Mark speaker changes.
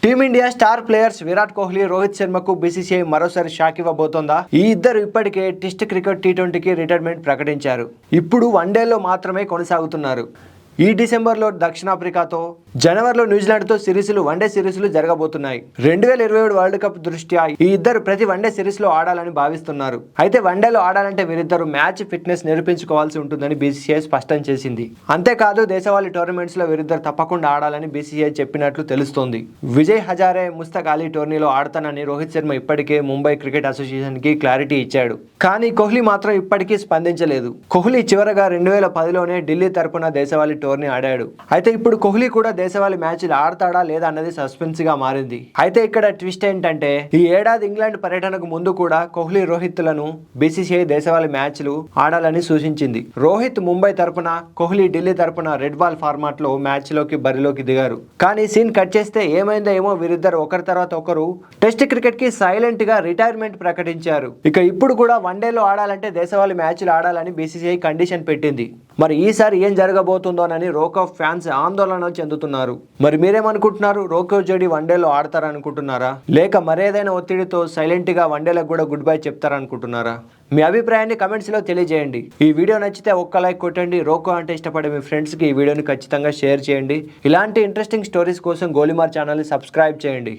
Speaker 1: Team India star players Virat Kohli, Rohit శర్మకు BCCI మరోసారి shock ఇవ్వబోతోందా? ఈ ఇద్దరు ఇప్పటికే టెస్ట్ క్రికెట్ టీ20కి రిటైర్మెంట్ ప్రకటించారు. ఇప్పుడు వన్డేలో మాత్రమే కొనసాగుతున్నారు. ఈ డిసెంబర్లో దక్షిణాఫ్రికాతో, జనవరిలో న్యూజిలాండ్తో వన్డే సిరీస్లు జరగబోతున్నాయి. 2027 వరల్డ్ కప్ దృష్ట్యా ఈ ఇద్దరు ప్రతి వన్డే సిరీస్లో ఆడాలని భావిస్తున్నారు. అయితే వన్డేలో ఆడాలంటే వీరిద్దరు మ్యాచ్ ఫిట్నెస్ నిరూపించుకోవాల్సి ఉంటుందని బీసీసీఐ స్పష్టం చేసింది. అంతేకాదు దేశవాళీ టోర్నమెంట్స్లో వీరిద్దరు తప్పకుండా ఆడాలని బీసీసీఐ చెప్పినట్లు తెలుస్తోంది. విజయ్ హజారే ముస్తక్ అలీ టోర్నీలో ఆడతానని రోహిత్ శర్మ ఇప్పటికే ముంబై క్రికెట్ అసోసియేషన్కి క్లారిటీ ఇచ్చాడు. కానీ కోహ్లీ మాత్రం ఇప్పటికీ స్పందించలేదు. కోహ్లీ చివరగా 2010లోనే ఢిల్లీ తరపున దేశవాళీ టోర్నీ ఆడాడు. అయితే ఇప్పుడు కోహ్లీ కూడా దేశవాళీ మ్యాచ్లు ఆడతాడా లేదా అన్నది సస్పెన్స్ గా మారింది. అయితే ఇక్కడ ట్విస్ట్ ఏంటంటే ఈ ఏడాది ఇంగ్లాండ్ పర్యటనకు ముందు కూడా కోహ్లీ, రోహిత్లను బీసీసీఐ దేశవాళీ మ్యాచ్లు ఆడాలని సూచించింది. రోహిత్ ముంబై తరపున, కోహ్లీ ఢిల్లీ తరపున రెడ్ బాల్ ఫార్మాట్ లో మ్యాచ్ బరిలోకి దిగారు. కానీ సీన్ కట్ చేస్తే ఏమైందో ఏమో వీరిద్దరు ఒకరి తర్వాత ఒకరు టెస్ట్ క్రికెట్ కి సైలెంట్ గా రిటైర్మెంట్ ప్రకటించారు. ఇక ఇప్పుడు కూడా వన్డేలో ఆడాలంటే దేశవాళీ మ్యాచ్లు ఆడాలని బీసీసీఐ కండిషన్ పెట్టింది. మరి ఈసారి ఏం జరగబోతుందోనని రోకో ఫ్యాన్స్ ఆందోళన చెందుతున్నారు. మరి మీరేమనుకుంటున్నారు? రోకో జోడీ వన్డేలో ఆడతారనుకుంటున్నారా, లేక మరేదైనా ఒత్తిడితో సైలెంట్ గా వన్డేలకు కూడా గుడ్ బై చెప్తారనుకుంటున్నారా? మీ అభిప్రాయాన్ని కమెంట్స్ లో తెలియజేయండి. ఈ వీడియో నచ్చితే ఒక్క లైక్ కొట్టండి. రోకో అంటే ఇష్టపడే మీ ఫ్రెండ్స్ కి ఈ వీడియోని ఖచ్చితంగా షేర్ చేయండి. ఇలాంటి ఇంట్రెస్టింగ్ స్టోరీస్ కోసం గోలిమార్ ఛానల్ ని సబ్స్క్రైబ్ చేయండి.